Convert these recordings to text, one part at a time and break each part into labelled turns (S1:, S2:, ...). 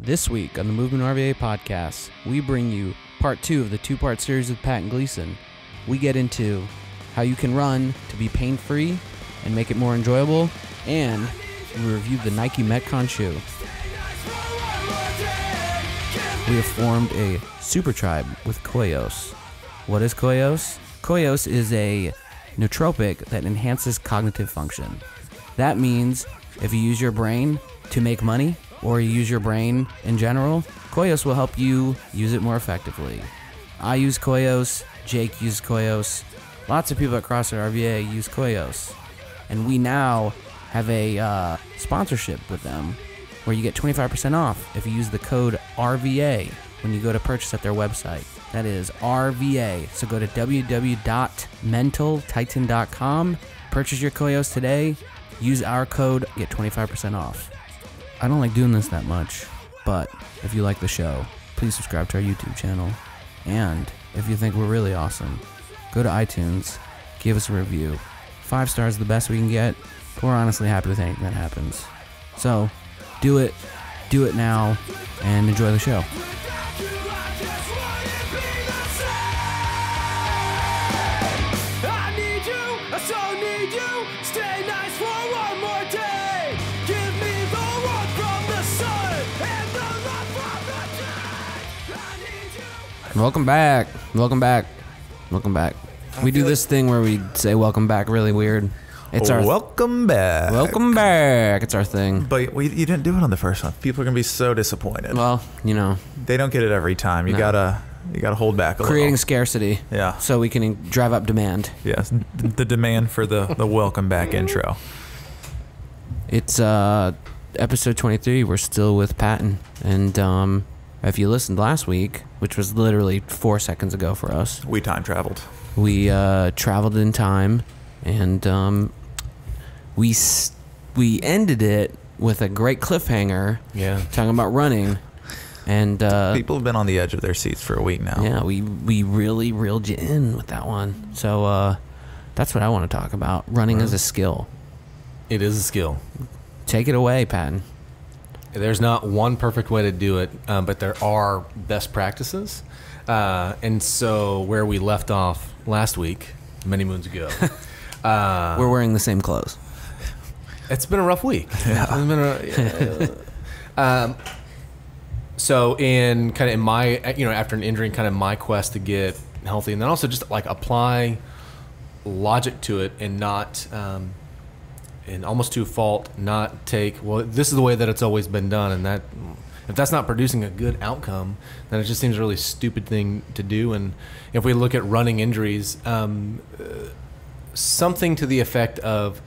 S1: This week on the MovementRVA podcast, we bring you part 2 of the 2-part series with Patton Gleason. We get into how you can run to be pain-free and make it more enjoyable, and we review the Nike MetCon shoe. We have formed a super tribe with Koios. What is Koios? Koios is a nootropic that enhances cognitive function. That means if you use your brain to make money, or you use your brain in general, Koios will help you use it more effectively. I use Koios, Jake uses Koios, lots of people at CrossFit RVA use Koios. And we now have a sponsorship with them where you get 25% off if you use the code RVA when you go to purchase at their website. That is RVA. So go to www.mentaltitan.com, purchase your Koios today, use our code, get 25% off. I don't like doing this that much, but if you like the show, please subscribe to our YouTube channel. And if you think we're really awesome, go to iTunes, give us a review. 5 stars is the best we can get. We're honestly happy with anything that happens. So, do it now, and enjoy the show. Welcome back. We do this thing where we say welcome back really weird. It's our
S2: welcome back.
S1: Welcome back. It's our thing.
S2: But you didn't do it on the first one. People are gonna be so disappointed.
S1: Well, you know,
S2: they don't get it every time. You gotta hold back a little.
S1: Creating scarcity.
S2: Yeah.
S1: So we can drive up demand.
S2: Yes. The demand for the welcome back intro.
S1: It's episode 23. We're still with Patton, and if you listened last week, which was literally 4 seconds ago for us,
S2: we time traveled.
S1: We traveled in time, and we ended it with a great cliffhanger.
S2: Yeah,
S1: talking about running, and
S2: people have been on the edge of their seats for a week now.
S1: Yeah, we really reeled you in with that one. So that's what I want to talk about. Running as a skill.
S3: It is a skill.
S1: Take it away, Patton.
S3: There's not one perfect way to do it, but there are best practices. And so where we left off last week, many moons ago,
S1: we're wearing the same clothes.
S3: It's been a rough week. Yeah. So in my, after an injury, kind of my quest to get healthy, and then also just like apply logic to it and not, and almost to a fault, not take, well, this is the way that it's always been done, and that if that's not producing a good outcome, then it just seems a really stupid thing to do. And if we look at running injuries, something to the effect of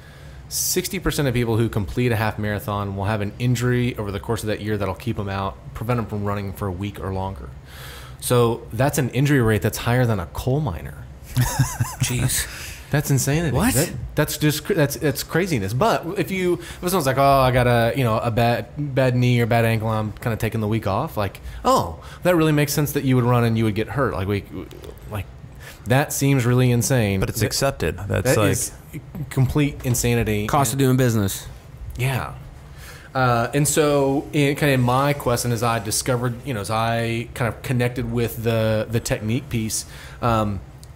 S3: 60% of people who complete a half marathon will have an injury over the course of that year that'll keep them out, prevent them from running for a week or longer. So that's an injury rate that's higher than a coal miner.
S1: Jeez.
S3: That's insanity.
S1: What?
S3: That's craziness. But if someone's like, oh, I got a bad knee or bad ankle, I'm kind of taking the week off. Like, oh, that really makes sense that you would run and you would get hurt. Like that seems really insane.
S2: But it's accepted.
S3: That is complete insanity.
S1: Cost of doing business.
S3: Yeah. And so in my quest, and as I discovered, as I kind of connected with the technique piece,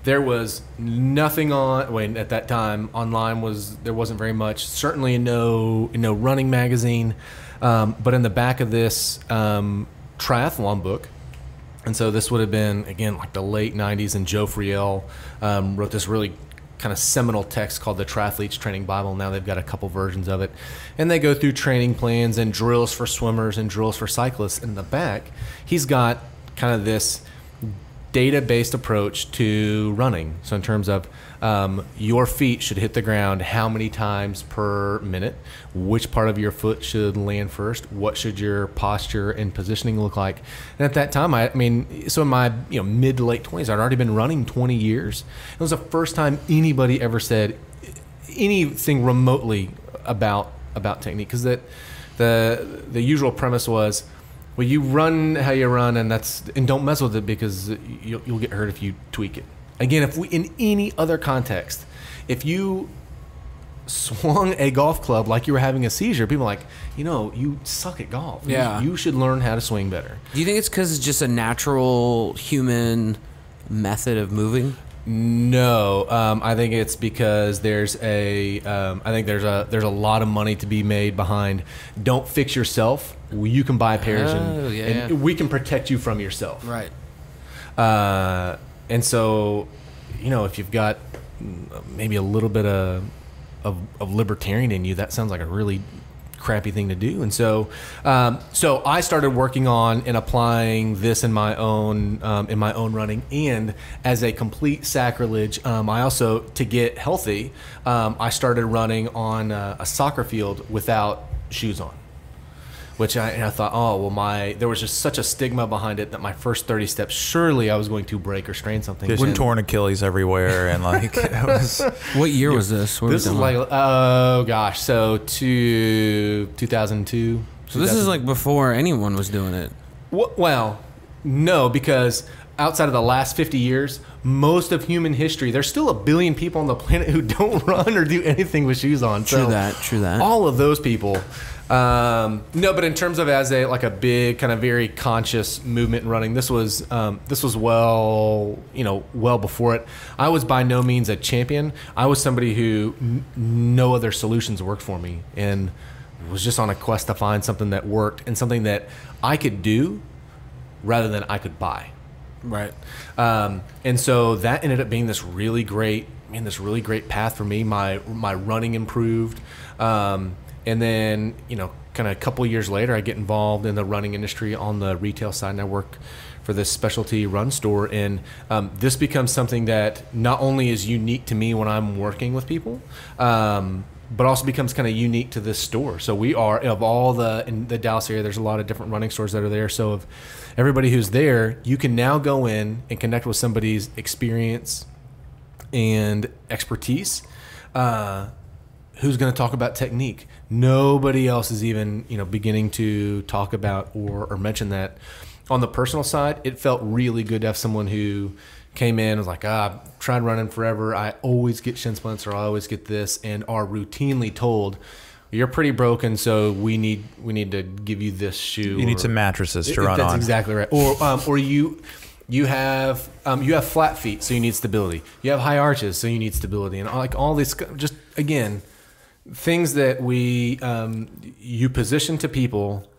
S3: there was nothing at that time online there wasn't very much, certainly no running magazine, but in the back of this triathlon book, and so this would have been, again, like the late 90s, and Joe Friel wrote this really kind of seminal text called the Triathlete's Training Bible. Now they've got a couple versions of it, and they go through training plans and drills for swimmers and drills for cyclists. In the back, he's got kind of this data-based approach to running. So in terms of your feet should hit the ground how many times per minute, which part of your foot should land first, what should your posture and positioning look like. And at that time, so in my mid to late 20s, I'd already been running 20 years. It was the first time anybody ever said anything remotely about technique, because the usual premise was, well, you run how you run, and don't mess with it because you'll get hurt if you tweak it. Again, in any other context, if you swung a golf club like you were having a seizure, people are like, you suck at golf.
S1: Yeah.
S3: You should learn how to swing better.
S1: Do you think it's because it's just a natural human method of moving?
S3: No, I think it's because there's a lot of money to be made behind. Don't fix yourself. You can buy pairs, and we can protect you from yourself.
S1: Right.
S3: And so, if you've got maybe a little bit of libertarian in you, that sounds like a really crappy thing to do. And so I started working on and applying this in my own running. And as a complete sacrilege, I also, to get healthy, I started running on a soccer field without shoes on. Which I thought, there was just such a stigma behind it that my first 30 steps, surely I was going to break or strain something.
S2: There's torn Achilles everywhere, and like it was.
S1: What year was this?
S3: This is so 2002.
S1: So this is like before anyone was doing it.
S3: Well, no, because outside of the last 50 years, most of human history, there's still a billion people on the planet who don't run or do anything with shoes on.
S1: True that.
S3: All of those people. No, but in terms of as a big kind of very conscious movement in running, this was well before it. I was by no means a champion. I was somebody who no other solutions worked for me, and was just on a quest to find something that worked and something that I could do rather than I could buy.
S1: Right.
S3: And so that ended up being this really great path for me. My running improved. And then, kind of a couple of years later, I get involved in the running industry on the retail side, and I work for this specialty run store. And this becomes something that not only is unique to me when I'm working with people, but also becomes kind of unique to this store. So we are, of all in the Dallas area, there's a lot of different running stores that are there. So of everybody who's there, you can now go in and connect with somebody's experience and expertise, who's going to talk about technique. Nobody else is even, beginning to talk about or mention that. On the personal side, it felt really good to have someone who came in and was like, I've tried running forever. I always get shin splints, or I always get this, and are routinely told, you're pretty broken, so we need to give you this shoe.
S2: You need some mattresses to run on.
S3: That's exactly right. Or you have flat feet, so you need stability. You have high arches, so you need stability, and all this, just again, things that you position to people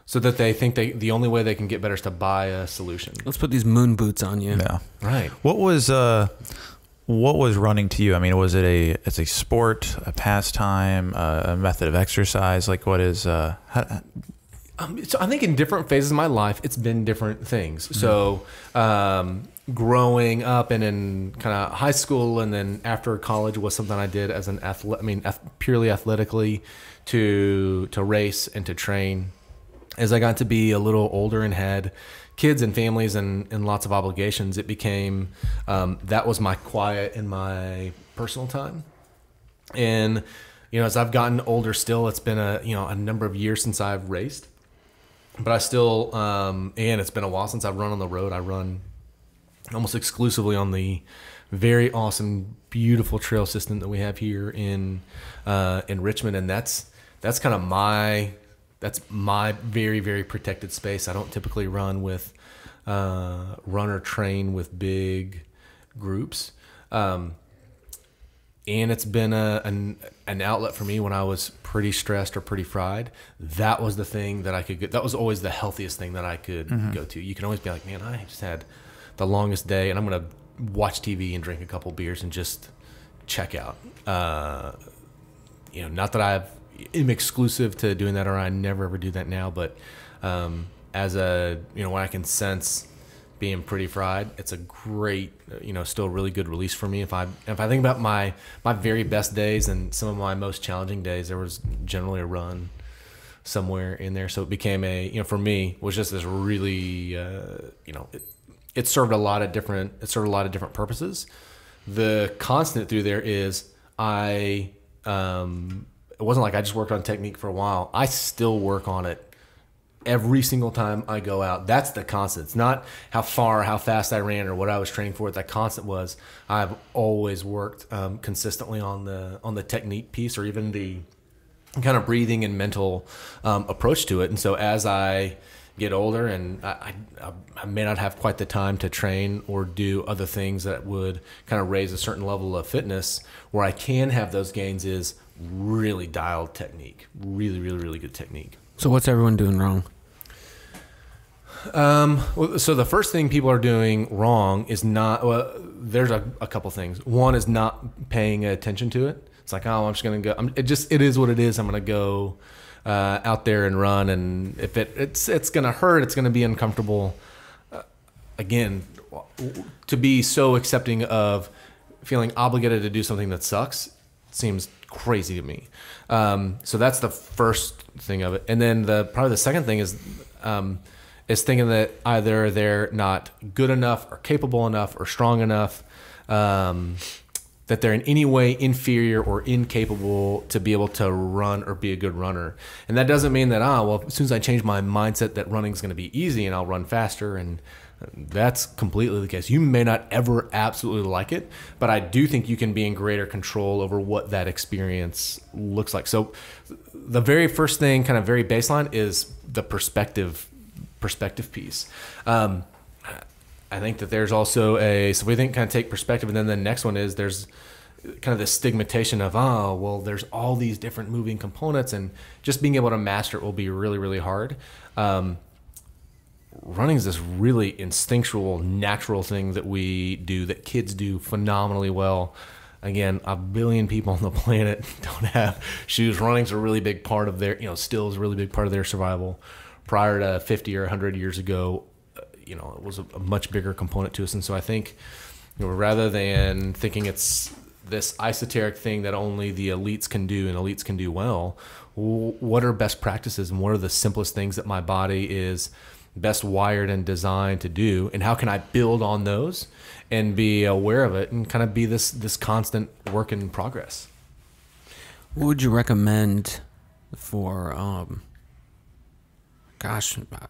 S3: so that they think the only way they can get better is to buy a solution.
S1: Let's put these moon boots on you.
S2: Yeah.
S3: Right.
S2: What was running to you? I mean, was it a sport, a pastime, a method of exercise? Like, what is
S3: so I think in different phases of my life, it's been different things. Mm-hmm. So growing up and in kind of high school and then after college was something I did as an purely athletically to race and to train. As I got to be a little older and had kids and families and lots of obligations, it became that was my quiet and my personal time. And as I've gotten older, still it's been a number of years since I've raced, but I still and it's been a while since I've run on the road. I run almost exclusively on the very awesome, beautiful trail system that we have here in Richmond, and that's kind of my very, very protected space. I don't typically run or train with big groups, and it's been an outlet for me when I was pretty stressed or pretty fried. That was the thing that I could get. That was always the healthiest thing that I could go to. You can always be like, man, I just had the longest day, and I'm gonna watch TV and drink a couple beers and just check out. Not that I'm exclusive to doing that, or I never ever do that now, but as when I can sense being pretty fried, it's a great, still really good release for me. If I think about my very best days and some of my most challenging days, there was generally a run somewhere in there. So it became for me, was just this really, it served a lot of different purposes. The constant through there is it wasn't like I just worked on technique for a while. I still work on it every single time I go out. That's the constant. It's not how far, how fast I ran, or what I was training for. That constant was I've always worked consistently on the technique piece, or even the kind of breathing and mental approach to it. And so as I get older, and I may not have quite the time to train or do other things that would kind of raise a certain level of fitness, where I can have those gains is really dialed technique, really good technique.
S1: So what's everyone doing wrong?
S3: So the first thing people are doing wrong is not, well, there's a couple things. One is not paying attention to it. It's like, oh, I'm just going to go. It is what it is. I'm going to go out there and run. And if it's going to hurt, it's going to be uncomfortable. Again, to be so accepting of feeling obligated to do something that sucks seems crazy to me. So that's the first thing of it. And then probably the second thing is thinking that either they're not good enough or capable enough or strong enough, that they're in any way inferior or incapable to be able to run or be a good runner. And that doesn't mean that, well, as soon as I change my mindset that running is going to be easy and I'll run faster, and that's completely the case. You may not ever absolutely like it, but I do think you can be in greater control over what that experience looks like. So the very first thing, kind of very baseline, is the perspective piece. I think that there's also so we think kind of take perspective, and then the next one is there's kind of this stigmatization of, oh, well, there's all these different moving components, and just being able to master it will be really hard. Running is this really instinctual, natural thing that we do, that kids do phenomenally well. Again, 1 billion people on the planet don't have shoes. Running's a really big part of their, still is a really big part of their survival. Prior to 50 or 100 years ago, it was a much bigger component to us. And so I think, rather than thinking it's this esoteric thing that only the elites can do and elites can do well, what are best practices, and what are the simplest things that my body is best wired and designed to do, and how can I build on those and be aware of it and kind of be this constant work in progress?
S1: What would you recommend for, I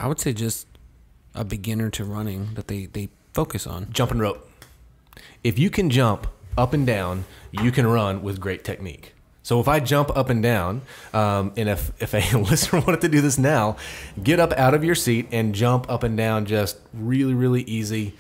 S1: would say just a beginner to running that they focus on? Jumping
S3: rope. If you can jump up and down, you can run with great technique. So if I jump up and down, and if a listener wanted to do this now, get up out of your seat and jump up and down, just really easy.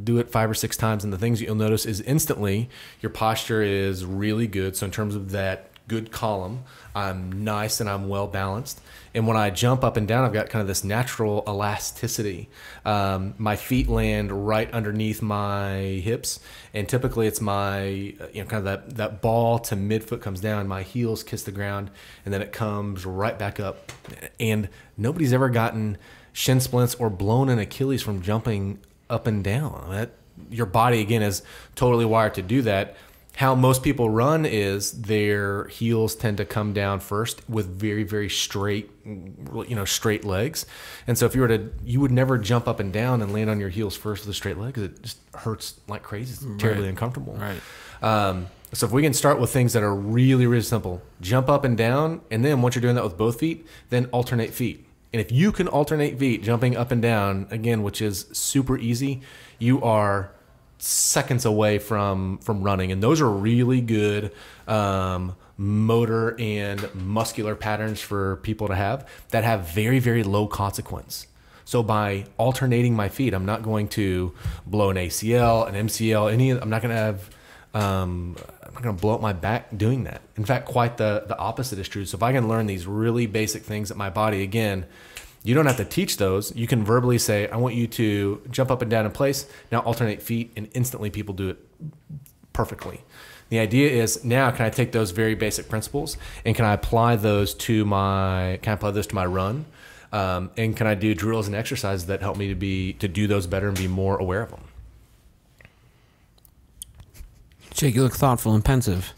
S3: Do it 5 or 6 times, and the things that you'll notice is instantly your posture is really good. So in terms of that good column, I'm nice and I'm well balanced. And when I jump up and down, I've got kind of this natural elasticity. My feet land right underneath my hips, and typically it's my kind of that ball to midfoot comes down, my heels kiss the ground, and then it comes right back up. And nobody's ever gotten shin splints or blown an Achilles from jumping up and down. Your body, again, is totally wired to do that. How most people run is their heels tend to come down first with very straight, straight legs. And so if you would never jump up and down and land on your heels first with a straight leg, because it just hurts like crazy. It's terribly uncomfortable.
S1: Right.
S3: So if we can start with things that are really simple, jump up and down, and then once you're doing that with both feet, then alternate feet. And if you can alternate feet, jumping up and down, again, which is super easy, you are seconds away from running. And those are really good motor and muscular patterns for people to have that have very low consequence. So by alternating my feet, I'm not going to blow an ACL, an MCL, I'm not going to have I'm not going to blow up my back doing that. In fact, quite the opposite is true. So if I can learn these really basic things that my body, again, you don't have to teach those. You can verbally say, I want you to jump up and down in place. Now alternate feet, and instantly people do it perfectly. The idea is, now can I take those very basic principles and can I apply those to my run? And can I do drills and exercises that help me to do those better and be more aware of them?
S1: Jake, you look thoughtful and pensive.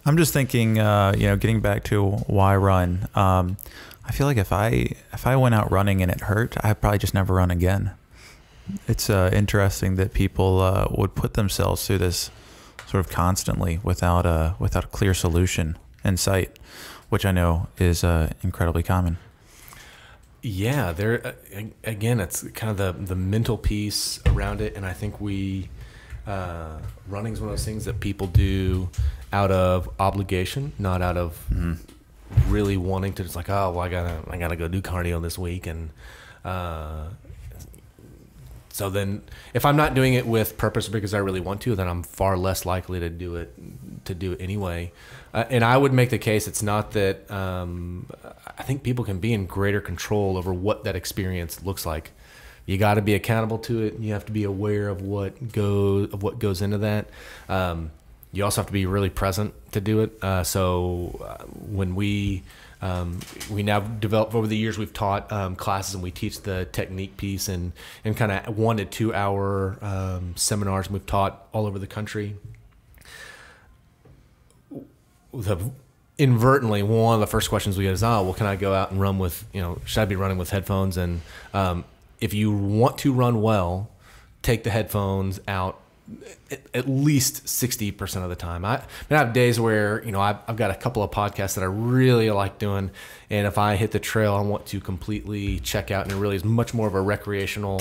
S2: I'm just thinking, getting back to why run. I feel like if I went out running and it hurt, I'd probably just never run again. It's interesting that people would put themselves through this sort of constantly without a clear solution in sight, which I know is incredibly common.
S3: Yeah, there again, it's kind of the mental piece around it, and I think running is one of those things that people do out of obligation, not out of really wanting to. Just like, oh, well, I gotta go do cardio this week, and so then if I'm not doing it with purpose because I really want to, then I'm far less likely to do it anyway. And I would make the case it's not that I think people can be in greater control over what that experience looks like. You got to be accountable to it. You have to be aware of what goes into that. You also have to be really present to do it. When we now develop over the years, we've taught classes and we teach the technique piece and kind of 1 to 2 hour seminars. We've taught all over the country. Inadvertently, one of the first questions we get is, oh, well, can I go out and run with, should I be running with headphones? And if you want to run well, take the headphones out at least 60% of the time. I have days where, I've got a couple of podcasts that I really like doing. And if I hit the trail, I want to completely check out. And it really is much more of a recreational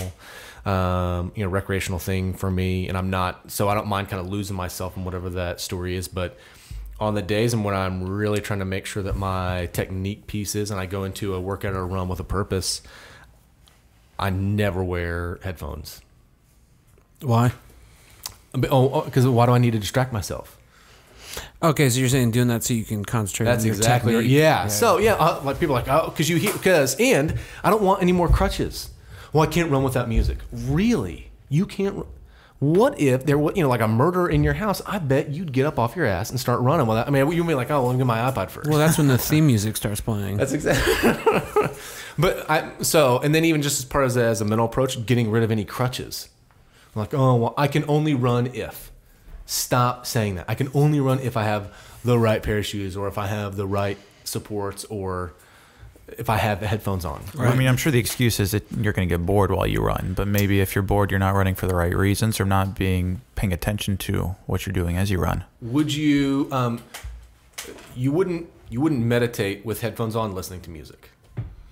S3: thing for me. And I don't mind kind of losing myself in whatever that story is. But on the days and when I'm really trying to make sure that my technique piece is, and I go into a workout or a run with a purpose, I never wear headphones.
S1: Why?
S3: Because why do I need to distract myself?
S1: Okay, so you're saying doing that so you can concentrate
S3: That's
S1: on your
S3: exactly right.
S1: technique.
S3: Yeah. So, like people are like, oh, and I don't want any more crutches. Well, I can't run without music. Really? You can't? What if there was, like a murder in your house? I bet you'd get up off your ass and start running without. I mean, you'd be like, oh, let me get my iPod first.
S1: Well, that's when the theme music starts playing.
S3: That's exactly. And then even just as part of as a mental approach, getting rid of any crutches. I'm like, oh, well, I can only run if. Stop saying that. I can only run if I have the right pair of shoes, or if I have the right supports, or if I have the headphones on.
S2: Right. I mean, I'm sure the excuse is that you're going to get bored while you run, but maybe if you're bored, you're not running for the right reasons or not paying attention to what you're doing as you run.
S3: Would you? You wouldn't meditate with headphones on, listening to music.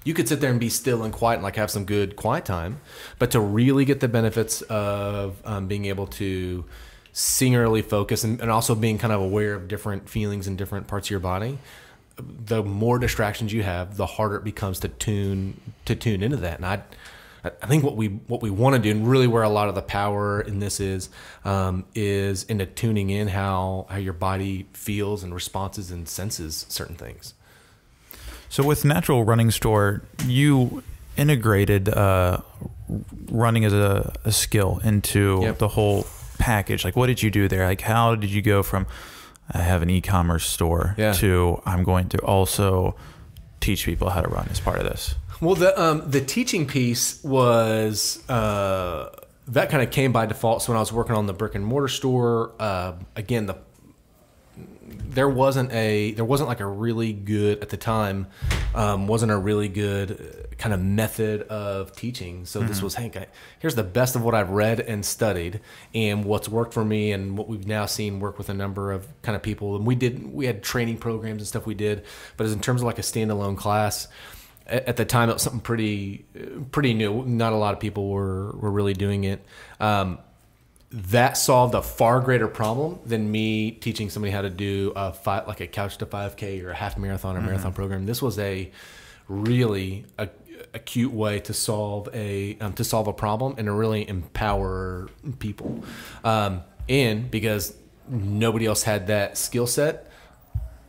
S3: You could sit there and be still and quiet and like have some good quiet time, but to really get the benefits of being able to singularly focus and also being kind of aware of different feelings in different parts of your body, the more distractions you have, the harder it becomes to tune into that. And I think what we want to do, and really where a lot of the power in this is into tuning in how your body feels and responses and senses certain things.
S2: So with Natural Running Store, you integrated running as a skill into the whole package. Like, what did you do there? Like, how did you go from I have an e-commerce store to I'm going to also teach people how to run as part of this?
S3: Well, the teaching piece was that kind of came by default. So when I was working on the brick and mortar store, again, there wasn't like a really good at the time, wasn't a really good kind of method of teaching. So this was, hey, here's the best of what I've read and studied and what's worked for me and what we've now seen work with a number of kind of people. And we had training programs and stuff we did, but as in terms of like a standalone class, at the time it was something pretty new. Not a lot of people were really doing it. That solved a far greater problem than me teaching somebody how to do like a couch to 5K or a half marathon or marathon program. This was a really acute way to solve a problem and to really empower people. And because nobody else had that skill set,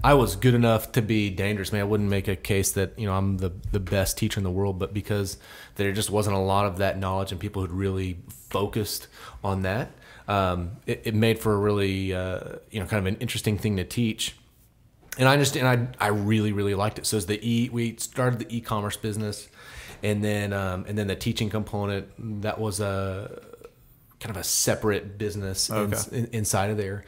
S3: I was good enough to be dangerous. I wouldn't make a case that I'm the best teacher in the world, but because there just wasn't a lot of that knowledge and people who'd really focused on that, it made for a really kind of an interesting thing to teach. And I really really liked it. So we started the e-commerce business, and then the teaching component, that was a kind of a separate business inside of there.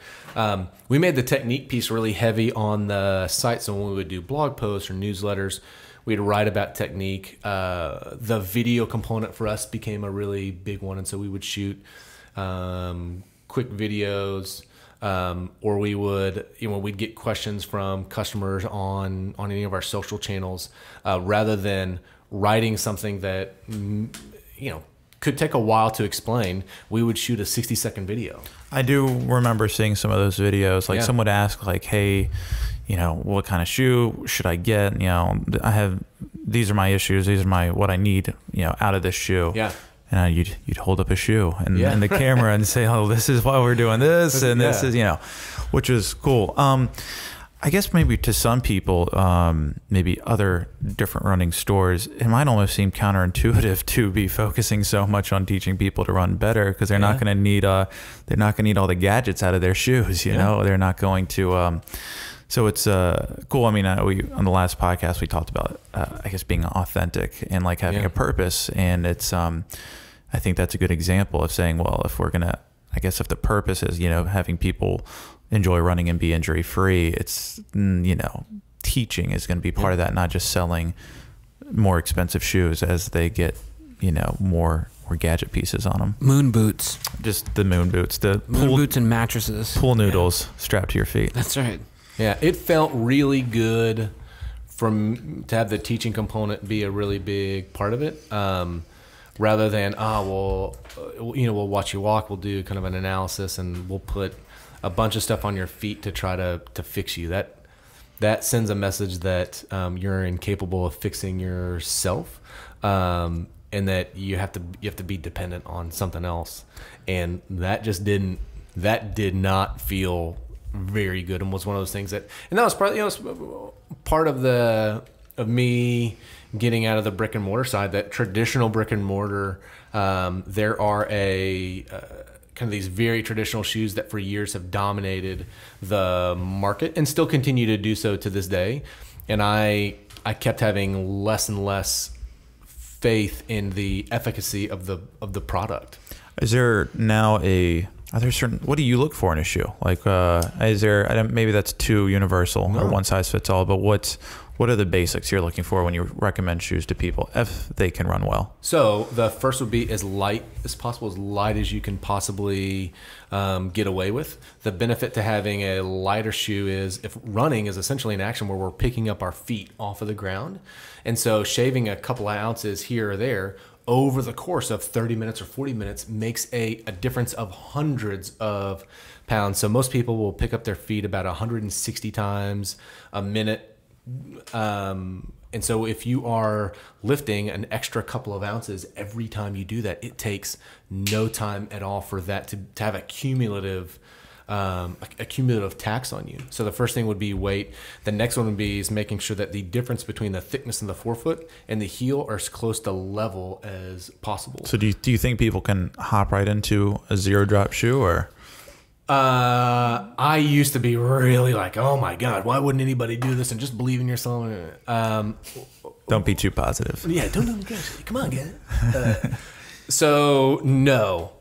S3: We made the technique piece really heavy on the site. So when we would do blog posts or newsletters, we'd write about technique. The video component for us became a really big one. And so we would shoot quick videos, or we would, we'd get questions from customers on any of our social channels, rather than writing something that, could take a while to explain, we would shoot a 60-second video.
S2: I do remember seeing some of those videos. Like someone would ask like, hey, what kind of shoe should I get? These are my issues. These are what I need, out of this shoe.
S3: Yeah.
S2: And you'd hold up a shoe and the camera and say, oh, this is why we're doing this. And this is, which is cool. I guess maybe to some people, maybe other different running stores, it might almost seem counterintuitive to be focusing so much on teaching people to run better, because they're not going to need all the gadgets out of their shoes. They're not going to. So it's cool. I mean, on the last podcast we talked about, I guess, being authentic and like having a purpose, and it's I think that's a good example of saying, well, if we're gonna, I guess, if the purpose is having people enjoy running and be injury free, it's teaching is going to be part of that, not just selling more expensive shoes as they get more gadget pieces on them.
S1: Moon boots,
S2: just the moon boots,
S1: boots and mattresses,
S2: pool noodles strapped to your feet.
S1: That's right.
S3: Yeah, it felt really good to have the teaching component be a really big part of it, rather than we'll watch you walk, we'll do kind of an analysis, and we'll put a bunch of stuff on your feet to try to fix you. That sends a message that you're incapable of fixing yourself, and that you have to be dependent on something else. And that did not feel very good, and was one of those things that was part of me getting out of the brick and mortar side. That traditional brick and mortar, there are kind of these very traditional shoes that for years have dominated the market and still continue to do so to this day. And I kept having less and less faith in the efficacy of the product.
S2: Is there now are there certain, what do you look for in a shoe? Like, is there, maybe that's too universal or one size fits all, but what are the basics you're looking for when you recommend shoes to people if they can run well?
S3: So the first would be as light as possible, as light as you can possibly get away with. The benefit to having a lighter shoe is, if running is essentially an action where we're picking up our feet off of the ground, and so shaving a couple of ounces here or there over the course of 30 minutes or 40 minutes makes a difference of hundreds of pounds. So most people will pick up their feet about 160 times a minute. And so if you are lifting an extra couple of ounces every time you do that, it takes no time at all for that to have a cumulative tax on you. So the first thing would be weight. The next one would be is making sure that the difference between the thickness of the forefoot and the heel are as close to level as possible.
S2: So do you think people can hop right into a zero drop shoe, or?
S3: I used to be really like, oh my God, why wouldn't anybody do this and just believe in yourself?
S2: Don't be too positive.
S3: Yeah, don't come on, guys. So no,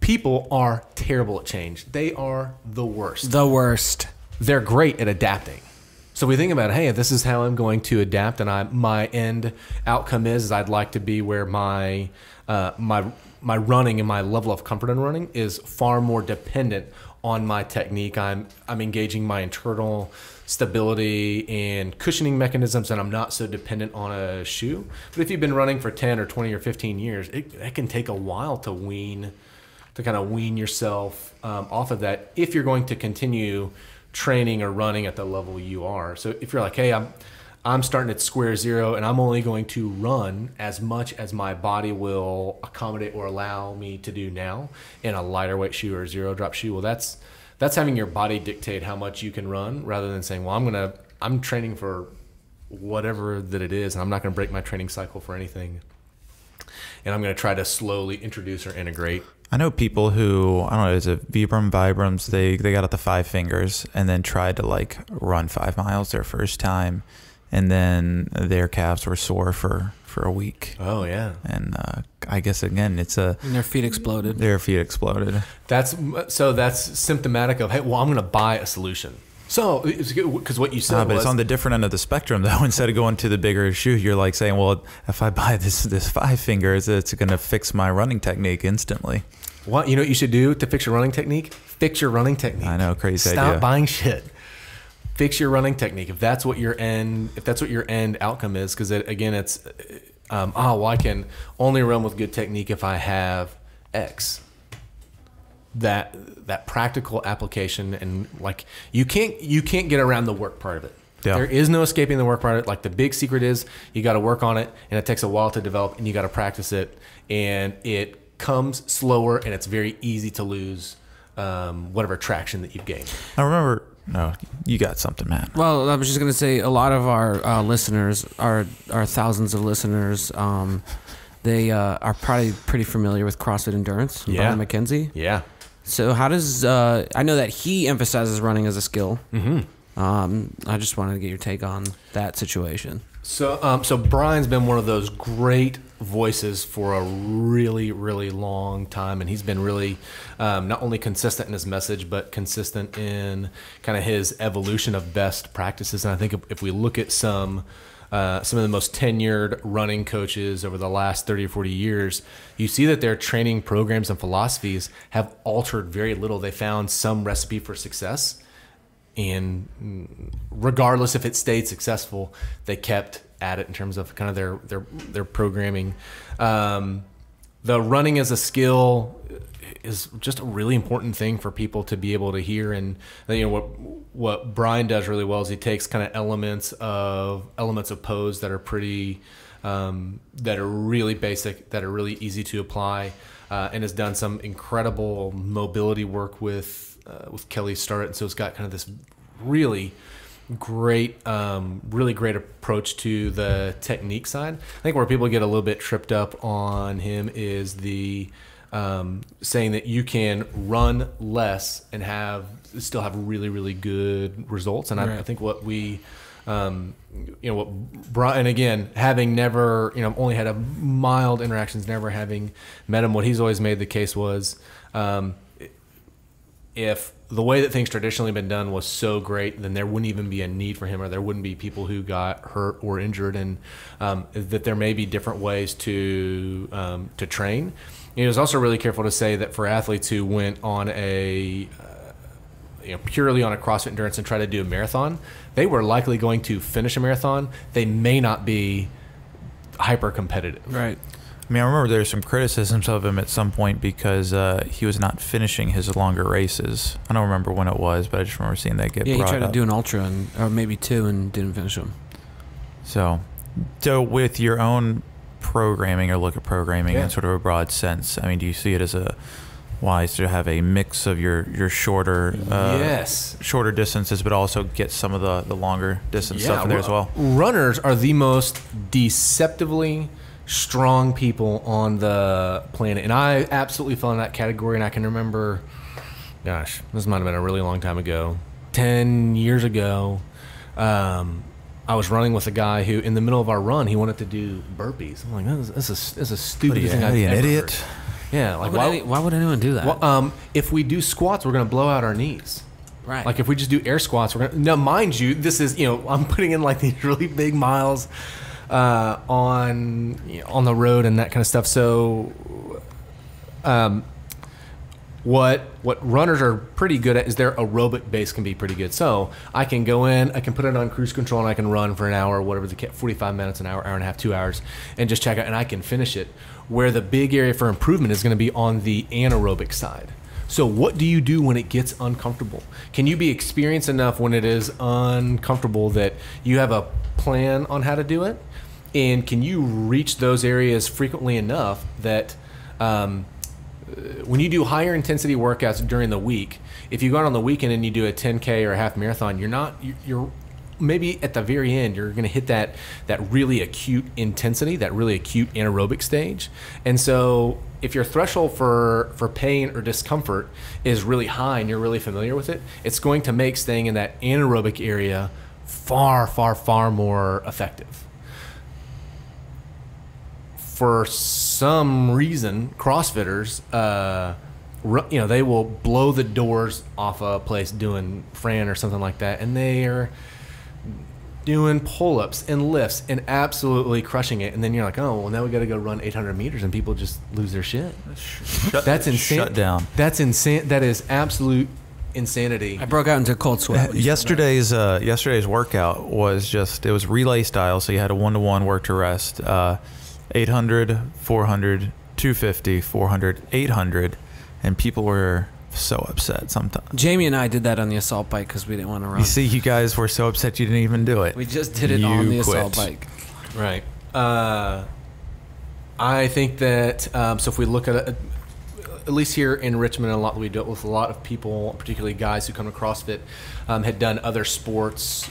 S3: people are terrible at change. They are the worst.
S1: The worst.
S3: They're great at adapting. So we think about, hey, this is how I'm going to adapt, and my end outcome is I'd like to be where my running and my level of comfort in running is far more dependent on my technique. I'm engaging my internal stability and cushioning mechanisms, and I'm not so dependent on a shoe. But if you've been running for 10 or 20 or 15 years, it can take a while to kind of wean yourself off of that if you're going to continue training or running at the level you are. So if you're like, hey, I'm starting at square zero and I'm only going to run as much as my body will accommodate or allow me to do now in a lighter weight shoe or a zero drop shoe, well, that's having your body dictate how much you can run, rather than saying, well, I'm training for whatever that it is, and I'm not going to break my training cycle for anything, and I'm going to try to slowly introduce or integrate.
S2: I know people who, I don't know, is it Vibrams? They got out the 5 fingers and then tried to like run 5 miles their first time, and then their calves were sore for a week.
S3: Oh yeah.
S2: And I guess again, and
S1: their feet exploded.
S2: Their feet exploded.
S3: That's symptomatic of, hey, well, I'm going to buy a solution. So, because what you said
S2: but it's on the different end of the spectrum, though. Instead of going to the bigger shoe, you're like saying, well, if I buy this 5 fingers, it's going to fix my running technique instantly.
S3: What you should do to fix your running technique? Fix your running technique.
S2: I know, crazy idea.
S3: Stop buying shit. fix your running technique. If that's what your end outcome is, because again, it's well, I can only run with good technique if I have X. That practical application, and like you can't get around the work part of it.
S2: Yeah.
S3: There is no escaping the work part of it. Like the big secret is you got to work on it, and it takes a while to develop, and you got to practice it, and it comes slower, and it's very easy to lose whatever traction that you've gained.
S2: I remember. No, you got something, man.
S1: Well, I was just going to say a lot of our listeners, our thousands of listeners, they are probably pretty familiar with CrossFit Endurance.
S3: Yeah.
S1: Brian McKenzie.
S3: Yeah.
S1: So how does I know that he emphasizes running as a skill.
S3: Mm-hmm.
S1: I just wanted to get your take on that situation.
S3: So Brian's been one of those great voices for a really, really long time, and he's been really not only consistent in his message, but consistent in kind of his evolution of best practices. And I think if we look at some of the most tenured running coaches over the last 30 or 40 years, you see that their training programs and philosophies have altered very little. They found some recipe for success, and regardless if it stayed successful, they kept at it in terms of kind of their programming. The running as a skill is just a really important thing for people to be able to hear. And what Brian does really well is he takes kind of elements of pose that are pretty that are really basic, that are really easy to apply, and has done some incredible mobility work with Kelly Starrett. And so it's got kind of this really great approach to the technique side. I think where people get a little bit tripped up on him is the saying that you can run less and still have really, really good results. And right. I think what we what Brian, again, having never, only had a mild interactions, never having met him, what he's always made the case was, if the way that things traditionally been done was so great, then there wouldn't even be a need for him, or there wouldn't be people who got hurt or injured, and that there may be different ways to train. He was also really careful to say that for athletes who went on a purely on a CrossFit Endurance and try to do a marathon, they were likely going to finish a marathon. They may not be hyper competitive.
S1: Right.
S2: I mean, I remember there were some criticisms of him at some point because he was not finishing his longer races. I don't remember when it was, but I just remember seeing that get brought up.
S1: Yeah, he tried to do an ultra, or maybe two, and didn't finish them.
S2: So with your own programming, or look at programming in sort of a broad sense, I mean, do you see it as wise to have a mix of your shorter shorter distances, but also get some of the longer distance stuff in there as well?
S3: Runners are the most deceptively strong people on the planet, and I absolutely fell in that category. And I can remember, gosh, this might have been a really long time ago, 10 years ago, I was running with a guy who, in the middle of our run, he wanted to do burpees. I'm like, this is a stupid thing I've ever
S2: idiot
S3: heard. Yeah, like
S1: why would anyone do that?
S3: Well, if we do squats, we're going to blow out our knees.
S1: Right.
S3: Like if we just do air squats, we're going to, now mind you, this is, I'm putting in like these really big miles on the road and that kind of stuff. So what runners are pretty good at is their aerobic base can be pretty good. So I can go in, I can put it on cruise control, and I can run for an hour, whatever 45 minutes, an hour and a half, 2 hours, and just check out, and I can finish it. Where the big area for improvement is going to be on the anaerobic side. So what do you do when it gets uncomfortable? Can you be experienced enough when it is uncomfortable that you have a plan on how to do it? And can you reach those areas frequently enough that when you do higher intensity workouts during the week, if you go out on the weekend and you do a 10K or a half marathon, you're maybe at the very end, you're going to hit that really acute intensity, that really acute anaerobic stage. And so if your threshold for pain or discomfort is really high and you're really familiar with it, it's going to make staying in that anaerobic area far, far, far more effective. For some reason, CrossFitters, they will blow the doors off a place doing Fran or something like that, and they are doing pull-ups and lifts and absolutely crushing it. And then you're like, oh, well, now we got to go run 800 meters, and people just lose their shit. That's insane.
S2: Shut down.
S3: That's insane. That is absolute insanity.
S1: I broke out into a cold sweat.
S2: Yesterday's workout was it was relay style, so you had a 1-to-1 work to rest, 800, 400, 250, 400, 800, and people were so upset sometimes.
S1: Jamie and I did that on the assault bike because we didn't want to run.
S2: You see, you guys were so upset you didn't even do it.
S1: We just did it on the assault bike.
S3: Right. I think that so if we look at least here in Richmond, we dealt with a lot of people, particularly guys who come to CrossFit, had done other sports,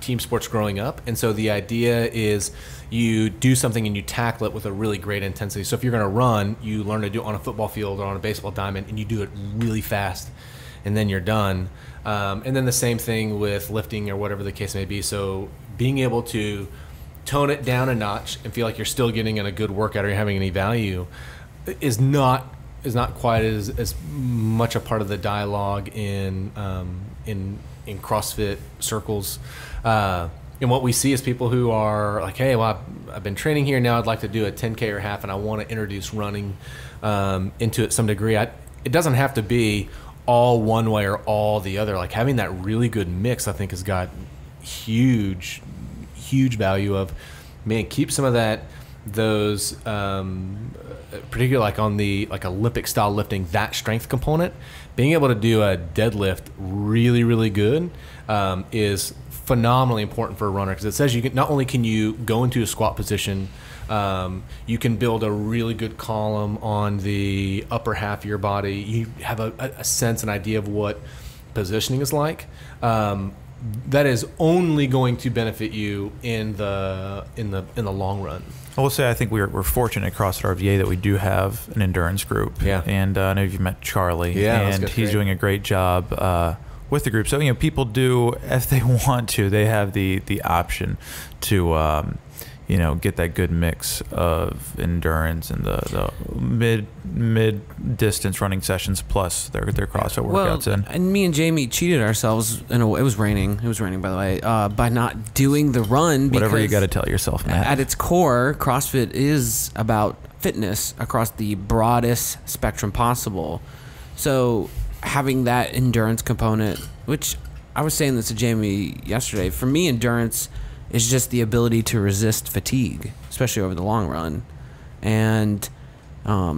S3: team sports growing up, and so the idea is you do something and you tackle it with a really great intensity. So if you're going to run, you learn to do it on a football field or on a baseball diamond, and you do it really fast, and then you're done. And then the same thing with lifting or whatever the case may be. So being able to tone it down a notch and feel like you're still getting in a good workout or you're having any value is not quite as much a part of the dialogue in CrossFit circles. And what we see is people who are like, hey, well, I've been training here, now I'd like to do a 10K or half, and I want to introduce running into it some degree. It doesn't have to be all one way or all the other. Like having that really good mix, I think, has got huge value of, man, keep some of those particularly like on the Olympic style lifting, that strength component, being able to do a deadlift really good is phenomenally important for a runner, because it says you can not only can you go into a squat position, you can build a really good column on the upper half of your body. You have a sense, an idea of what positioning is like. That is only going to benefit you in the long run.
S2: I will say I think we're fortunate at CrossFit that we do have an endurance group.
S3: Yeah.
S2: And I know you've met Charlie.
S3: Yeah,
S2: and he's doing a great job with the group. So people do, if they want to, they have the option to get that good mix of endurance and the mid distance running sessions plus their CrossFit workouts in.
S1: And me and Jamie cheated ourselves. It was raining. It was raining, by the way, by not doing the run.
S2: Whatever you got to tell yourself, Matt.
S1: At its core, CrossFit is about fitness across the broadest spectrum possible. So having that endurance component, which I was saying this to Jamie yesterday, for me, endurance is just the ability to resist fatigue, especially over the long run. And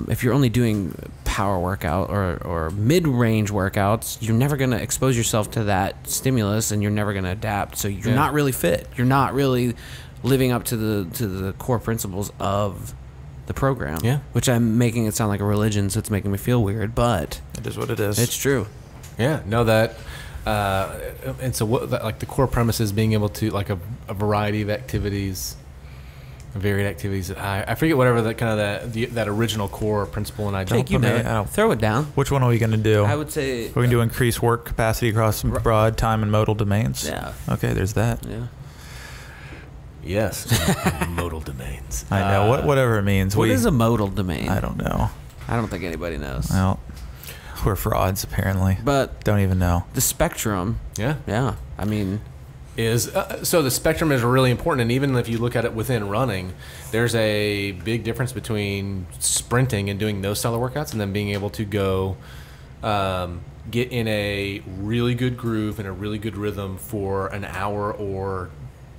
S1: if you're only doing power workout or mid-range workouts, you're never going to expose yourself to that stimulus, and you're never going to adapt. So you're not really fit. You're not really living up to the core principles of the program. Yeah. Which I'm making it sound like a religion, so it's making me feel weird, but
S2: it is what it is.
S1: It's true.
S3: Yeah. No, that. And so what, like the core premise is being able to like a variety of activities, varied activities. I forget whatever that kind of that original core principle and idea.
S1: Jake, you know it. Throw it down.
S2: Which one are we going to do?
S1: I would say
S2: we're going to do increase work capacity across broad time and modal domains.
S1: Yeah.
S2: Okay, there's that.
S1: Yeah.
S3: Yes. Modal domains.
S2: I know whatever it means.
S1: What is a modal domain?
S2: I don't know.
S1: I don't think anybody knows.
S2: Well, we're frauds apparently,
S1: but
S2: don't even know
S1: the spectrum. Yeah. I mean,
S3: is so the spectrum is really important, and even if you look at it within running, there's a big difference between sprinting and doing those style of workouts, and then being able to go get in a really good groove and a really good rhythm for an hour or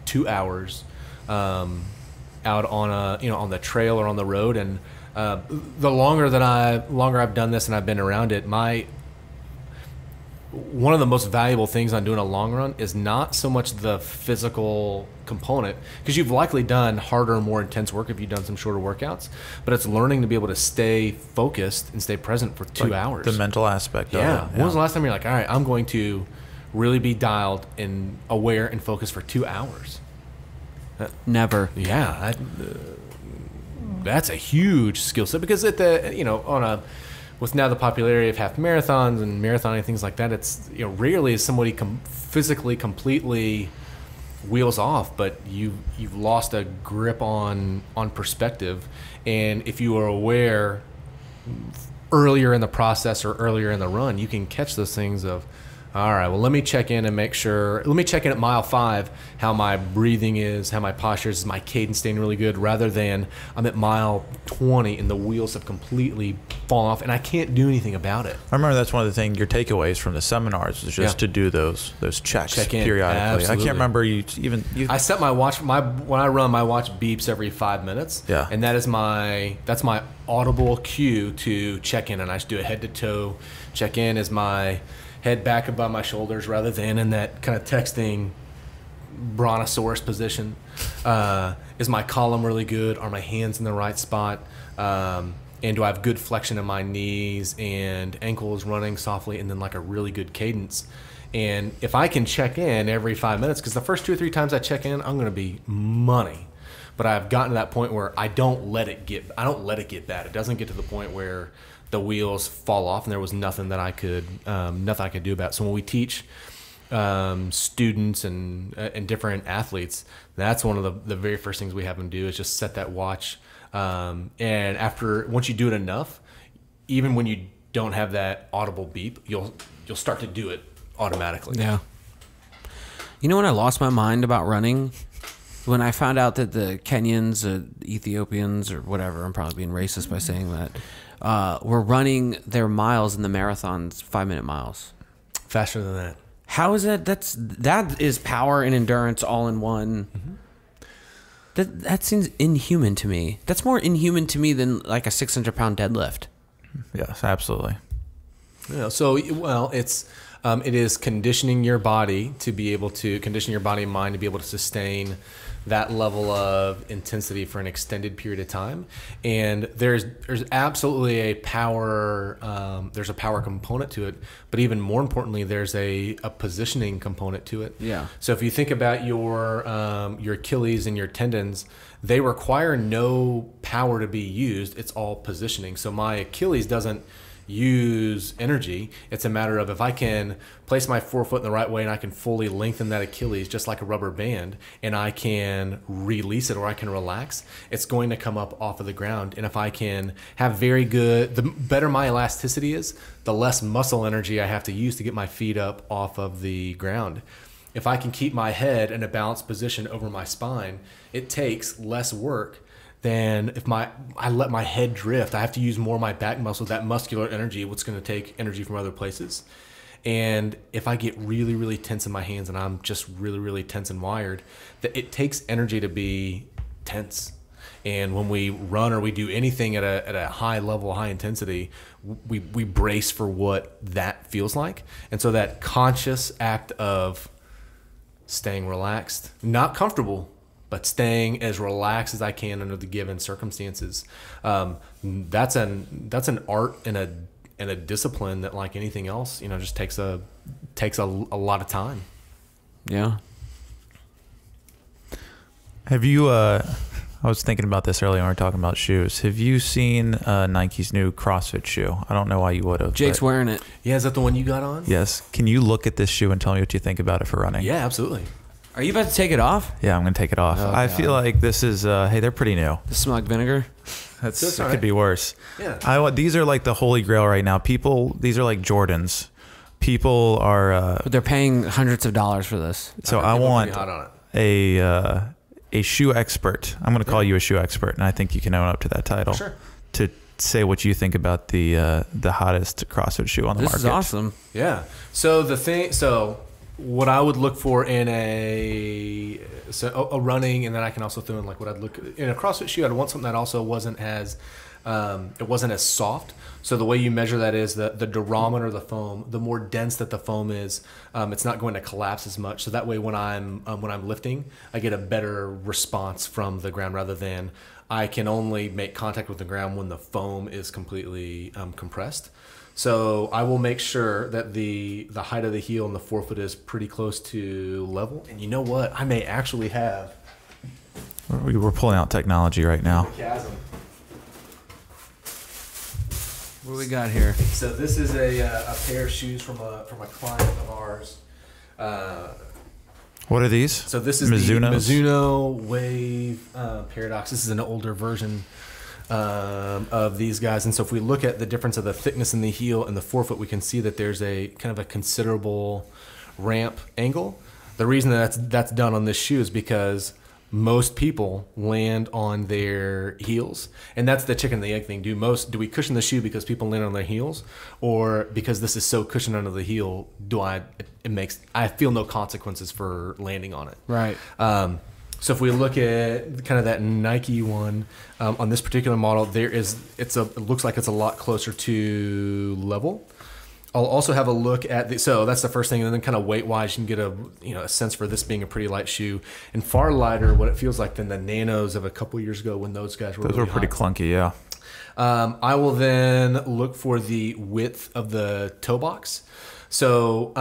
S3: 2 hours out on on the trail or on the road. And the longer I've done this and I've been around it, one of the most valuable things on doing a long run is not so much the physical component, because you've likely done harder and more intense work if you've done some shorter workouts, but it's learning to be able to stay focused and stay present for 2 hours.
S2: The mental aspect of it.
S3: When was the last time you're like, all right, I'm going to really be dialed and aware and focused for 2 hours?
S1: Never.
S3: Yeah. That's a huge skill set, because at the with now the popularity of half marathons and marathoning and things like that, it's rarely is somebody physically completely wheels off, but you've lost a grip on perspective. And if you are aware earlier in the process or earlier in the run, you can catch those things of, all right, well, let me check in at mile 5 how my breathing is, how my posture is my cadence staying really good, rather than I'm at mile 20 and the wheels have completely falling off, and I can't do anything about it.
S2: I remember that's one of the things, your takeaways from the seminars was just to do those checks
S3: Check in
S2: periodically.
S3: Absolutely.
S2: I can't remember you.
S3: I set my watch. When I run, my watch beeps every 5 minutes.
S2: Yeah.
S3: And that's my audible cue to check in, and I just do a head to toe check in. Is my head back above my shoulders rather than in that kind of texting brontosaurus position? Is my column really good? Are my hands in the right spot? And do I have good flexion in my knees and ankles running softly, and then like a really good cadence? And if I can check in every 5 minutes, because the first 2 or 3 times I check in, I'm going to be money. But I've gotten to that point where I don't let it get bad. It doesn't get to the point where the wheels fall off and there was nothing I could do about it. So when we teach students and different athletes, that's one of the very first things we have them do is just set that watch. And once you do it enough, even when you don't have that audible beep, you'll start to do it automatically.
S1: Yeah. You know when I lost my mind about running? When I found out that the Kenyans, Ethiopians, or whatever, I'm probably being racist by saying that, were running their miles in the marathons, 5-minute miles.
S3: Faster than that.
S1: How is that? That is power and endurance all in one. Mm-hmm. That seems inhuman to me. That's more inhuman to me than like a 600-pound deadlift.
S2: Yes, absolutely.
S3: Yeah. So, well, it is conditioning your body and mind to be able to sustain that level of intensity for an extended period of time. And there's absolutely a power component to it, but even more importantly, there's a positioning component to it.
S1: Yeah.
S3: So if you think about your Achilles and your tendons, they require no power to be used. It's all positioning. So my Achilles doesn't use energy. It's a matter of if I can place my forefoot in the right way and I can fully lengthen that Achilles just like a rubber band, and I can release it or I can relax, it's going to come up off of the ground. And if I can have the better my elasticity is, the less muscle energy I have to use to get my feet up off of the ground. If I can keep my head in a balanced position over my spine, it takes less work than if I let my head drift. I have to use more of my back muscle, that muscular energy, what's going to take energy from other places. And if I get really, really tense in my hands and I'm just really, really tense and wired, that it takes energy to be tense. And when we run or we do anything at a high level, high intensity, we brace for what that feels like. And so that conscious act of staying relaxed, not comfortable, but staying as relaxed as I can under the given circumstances. That's an art and a discipline that, like anything else, just takes a lot of time.
S1: Yeah.
S2: Have you? I was thinking about this earlier when we were talking about shoes. Have you seen Nike's new CrossFit shoe? I don't know why you would have.
S1: Jake's wearing it.
S3: Yeah, is that the one you got on?
S2: Yes. Can you look at this shoe and tell me what you think about it for running?
S3: Yeah, absolutely.
S1: Are you about to take it off?
S2: Yeah, I'm going to take it off.
S1: Oh,
S2: I
S1: God.
S2: feel like this is, hey, they're pretty new.
S1: The smug vinegar?
S2: It
S3: all
S2: could be worse.
S3: Yeah.
S2: These are like the holy grail right now. These are like Jordans. People are...
S1: But they're paying hundreds of dollars for this.
S2: so I want
S3: hot on it.
S2: a shoe expert. I'm going to call you a shoe expert, and I think you can own up to that title.
S3: Sure.
S2: To say what you think about the hottest CrossFit shoe on the market.
S1: This is awesome.
S3: Yeah. So what I would look for in a running, and then I can also throw in like what I'd look in a CrossFit shoe. I'd want something that also wasn't as soft. So the way you measure that is the durometer of the foam. The more dense that the foam is, it's not going to collapse as much. So that way, when I'm lifting, I get a better response from the ground rather than I can only make contact with the ground when the foam is completely compressed. So I will make sure that the height of the heel and the forefoot is pretty close to level. And you know what? I may actually have
S2: We're pulling out technology right now.
S3: a chasm.
S1: What do we got here?
S3: So this is a pair of shoes from a client of ours.
S2: What are these?
S3: So this is
S2: Mizuno's?
S3: the Mizuno Wave Paradox. This is an older version of these guys. And so if we look at the difference of the thickness in the heel and the forefoot, we can see that there's a kind of a considerable ramp angle. The reason that that's done on this shoe is because most people land on their heels, and that's the chicken and the egg thing. Do we cushion the shoe because people land on their heels, or because this is so cushioned under the heel? I feel no consequences for landing on it.
S1: Right.
S3: So if we look at kind of that Nike one on this particular model, it looks like it's a lot closer to level. I'll also have a look at so that's the first thing, and then kind of weight wise, you can get a sense for this being a pretty light shoe, and far lighter what it feels like than the Nanos of a couple years ago when those guys were.
S2: Those were pretty clunky, yeah.
S3: I will then look for the width of the toe box. So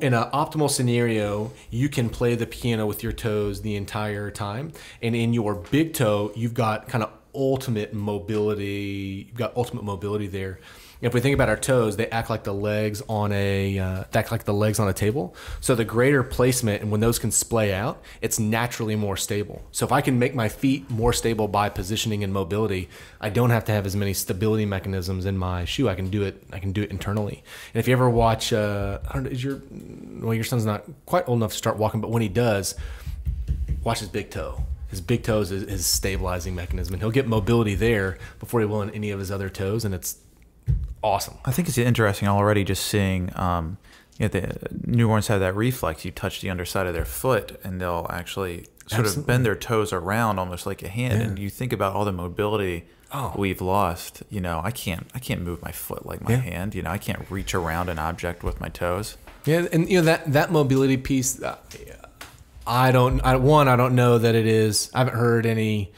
S3: in an optimal scenario, you can play the piano with your toes the entire time, and in your big toe, you've got kind of ultimate mobility. You've got ultimate mobility there. If we think about our toes, they act like the legs on a table. So the greater placement, and when those can splay out, it's naturally more stable. So if I can make my feet more stable by positioning and mobility, I don't have to have as many stability mechanisms in my shoe. I can do it internally. And if you ever watch, your son's not quite old enough to start walking, but when he does, watch his big toe. His big toe is his stabilizing mechanism, and he'll get mobility there before he will in any of his other toes, and it's awesome.
S2: I think it's interesting already just seeing the newborns have that reflex. You touch the underside of their foot and they'll actually sort of bend their toes around almost like a hand. Yeah. And you think about all the mobility we've lost. I can't move my foot like my hand. I can't reach around an object with my toes.
S3: Yeah, and that mobility piece, I don't know that it is. I haven't heard any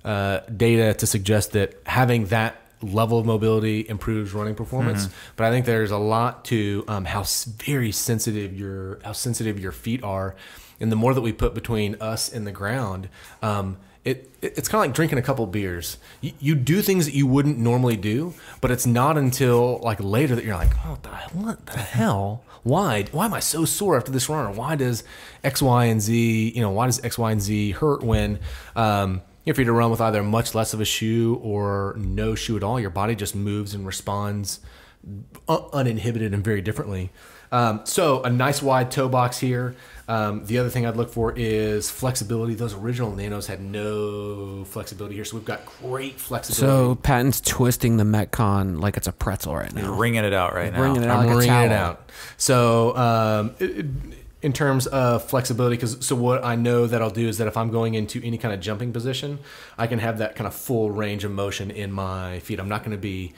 S3: data to suggest that having that level of mobility improves running performance, but I think there's a lot to how very sensitive your feet are, and the more that we put between us and the ground, it's kind of like drinking a couple beers. You do things that you wouldn't normally do, but it's not until like later that you're like, oh, what the hell? Why am I so sore after this run? Or why does X, Y, and Z hurt when if you're to run with either much less of a shoe or no shoe at all, your body just moves and responds uninhibited and very differently. So a nice wide toe box here. The other thing I'd look for is flexibility. Those original Nanos had no flexibility here, so we've got great flexibility.
S1: So Patton's twisting the MetCon like it's a pretzel right now.
S2: You're wringing it out right now.
S1: I'm wringing it out.
S3: So in terms of flexibility, so what I know that I'll do is that if I'm going into any kind of jumping position, I can have that kind of full range of motion in my feet. I'm not going to be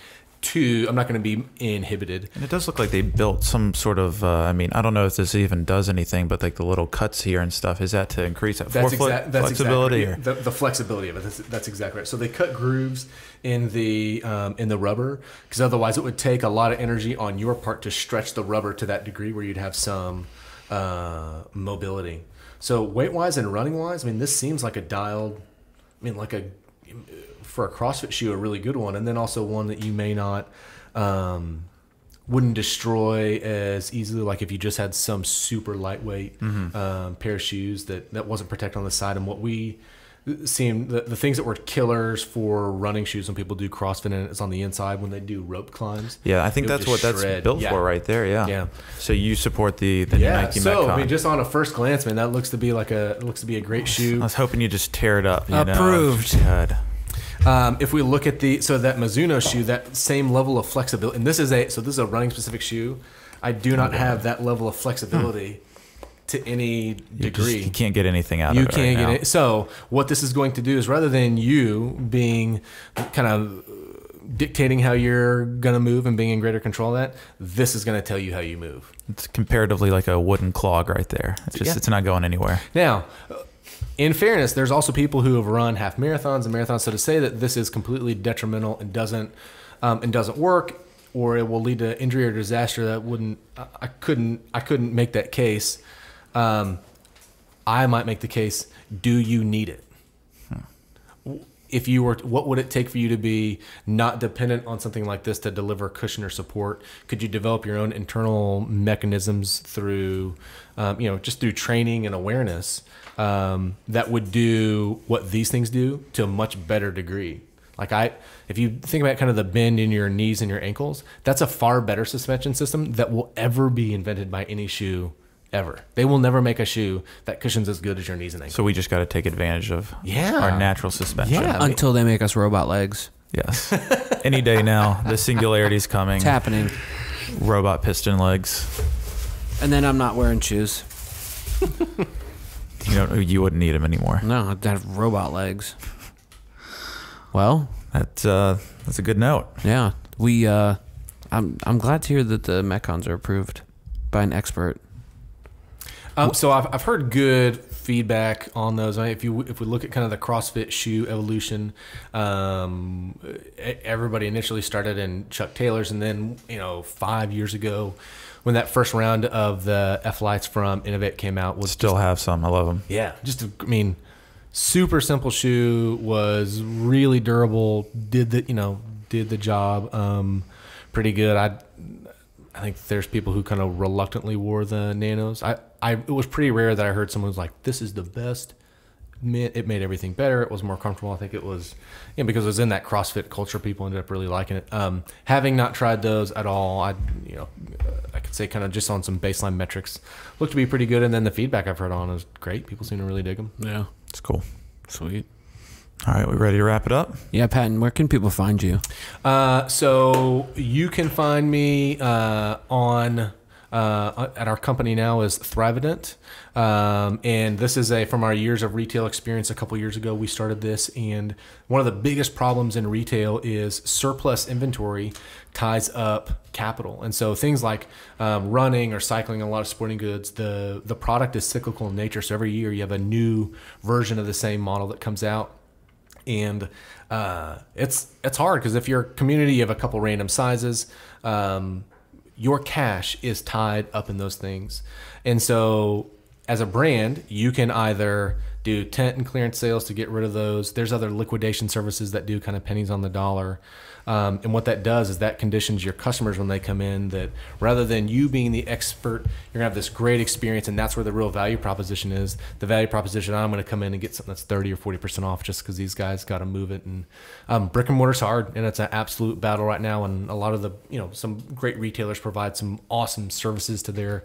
S3: inhibited. And
S2: it does look like they built some sort of, I don't know if this even does anything, but like the little cuts here and stuff, is that to increase that forefoot flexibility?
S3: Exactly, the flexibility of it. That's exactly right. So they cut grooves in the rubber, because otherwise it would take a lot of energy on your part to stretch the rubber to that degree where you'd have some mobility. So weight-wise and running-wise, this seems like a dialed, for a CrossFit shoe, a really good one, and then also one that you may not wouldn't destroy as easily, like if you just had some super lightweight pair of shoes that wasn't protected on the side. And what we seen, the things that were killers for running shoes when people do CrossFit, and it's on the inside when they do rope climbs.
S2: Yeah, I think that's what that's built for right there. Yeah. So you support the new Nike MetCon.
S3: So just on a first glance, man, that looks to be a great shoe.
S2: I was hoping you just tear it up.
S1: Approved.
S2: God.
S3: If we look at that Mizuno shoe, that same level of flexibility, and this is a running specific shoe. I do not have that level of flexibility to any degree.
S2: You can't get anything out of it.
S3: You can't get it. So what this is going to do is, rather than you being kind of dictating how you're going to move and being in greater control of that, this is going to tell you how you move.
S2: It's comparatively like a wooden clog right there. It's not going anywhere.
S3: Now, in fairness, there's also people who have run half marathons and marathons. So to say that this is completely detrimental and doesn't work, or it will lead to injury or disaster, I couldn't make that case. I might make the case: do you need it? If you were, what would it take for you to be not dependent on something like this to deliver cushion or support? Could you develop your own internal mechanisms through, just through training and awareness, that would do what these things do to a much better degree? If you think about kind of the bend in your knees and your ankles, that's a far better suspension system that will ever be invented by any shoe ever. They will never make a shoe that cushions as good as your knees and ankles.
S2: So we just got to take advantage of
S3: Yeah.
S2: our natural suspension.
S3: Yeah.
S1: Until they make us robot legs.
S2: Yes. Any day now. The singularity's coming.
S1: It's happening.
S2: Robot piston legs.
S1: And then I'm not wearing shoes.
S2: You wouldn't need them anymore.
S1: No, I'd have robot legs. Well,
S2: That's a good note.
S1: yeah. I'm glad to hear that the MetCons are approved by an expert.
S3: So I've heard good feedback on those. If we look at kind of the CrossFit shoe evolution, everybody initially started in Chuck Taylor's, and then 5 years ago, when that first round of the F-Lights from Innovate came out, was
S2: Still have some. I love them.
S3: yeah, super simple shoe, was really durable, did the job pretty good. I think there's people who kind of reluctantly wore the Nanos. It was pretty rare that I heard someone was like, "This is the best." It made everything better. It was more comfortable. I think it was, because it was in that CrossFit culture, people ended up really liking it. Having not tried those at all, I could say kind of just on some baseline metrics, looked to be pretty good. And then the feedback I've heard on is great. People seem to really dig them.
S1: Yeah.
S2: It's cool.
S1: Sweet.
S2: All right, we ready to wrap it up?
S1: Yeah, Patton, where can people find you?
S3: So you can find me at our company now is Thrivident. And this is from our years of retail experience. A couple years ago, we started this. And one of the biggest problems in retail is surplus inventory ties up capital. And so things like running or cycling, a lot of sporting goods, the product is cyclical in nature. So every year you have a new version of the same model that comes out. And it's hard because if you're a community, you have a couple random sizes. Your cash is tied up in those things. And so as a brand, you can either do tent and clearance sales to get rid of those. There's other liquidation services that do kind of pennies on the dollar. And what that does is that conditions your customers when they come in, that rather than you being the expert, you're gonna have this great experience, and that's where the real value proposition is. The value proposition, I'm gonna come in and get something that's 30 or 40% off just because these guys got to move it. And brick and mortar's hard, and it's an absolute battle right now. And a lot of the, some great retailers provide some awesome services to their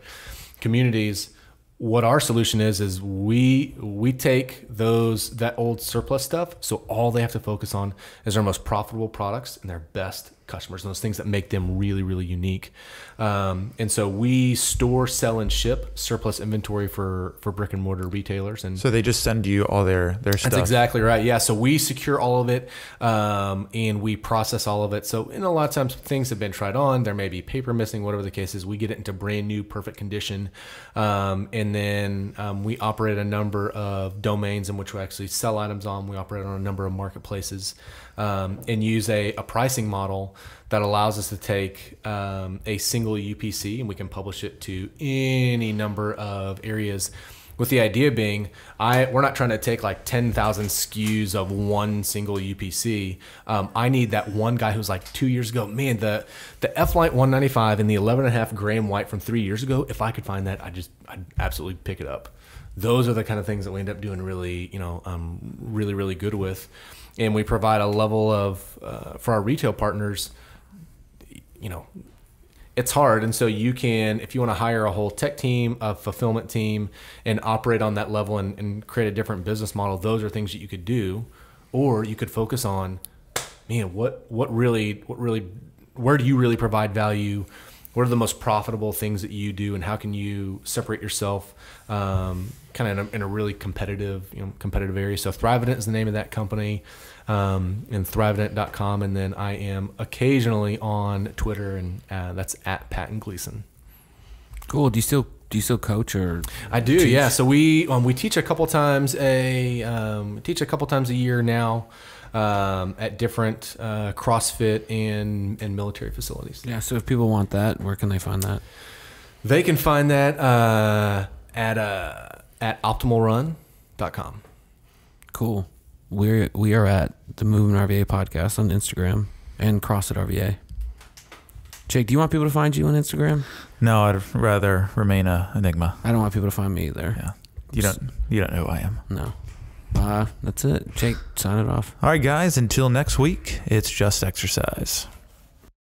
S3: communities. What our solution is we take that old surplus stuff, so all they have to focus on is their most profitable products and their best customers, and those things that make them really, really unique. And so we store, sell, and ship surplus inventory for brick and mortar retailers. And
S2: So they just send you all their stuff.
S3: that's exactly right. Yeah. So we secure all of it, and we process all of it. So a lot of times things have been tried on, there may be paper missing, whatever the case is, we get it into brand new, perfect condition. And then we operate a number of domains in which we actually sell items on. We operate on a number of marketplaces, and use a pricing model that allows us to take a single UPC, and we can publish it to any number of areas, with the idea being we're not trying to take like 10,000 SKUs of one single UPC. I need that one guy who's like 2 years ago, man, the F-Light 195 and the 11.5 gram white from 3 years ago, if I could find that, I'd absolutely pick it up. Those are the kind of things that we end up doing really, really, really good with. And we provide a level of, for our retail partners, it's hard. And so you can, if you want to hire a whole tech team, a fulfillment team, and operate on that level and create a different business model, those are things that you could do. Or you could focus on, man, what really, where do you really provide value? What are the most profitable things that you do, and how can you separate yourself kind of in a really competitive area? So Thrivident is the name of that company, and Thrivident.com. And then I am occasionally on Twitter, and that's at Patton Gleason.
S1: Cool. Do you still coach or?
S3: I do, teach? Yeah. So we teach a couple times a year now. At different CrossFit and military facilities.
S1: Yeah, so if people want that, where can they find that?
S3: They can find that at optimalrun.com.
S1: Cool. We are at the MovementRVA podcast on Instagram and CrossFit.RVA. Jake, do you want people to find you on Instagram?
S2: No, I'd rather remain an enigma.
S1: I don't want people to find me either.
S2: Yeah. You don't know who I am.
S1: No. That's it. Jake, sign it off.
S2: All right, guys, until next week, it's just exercise.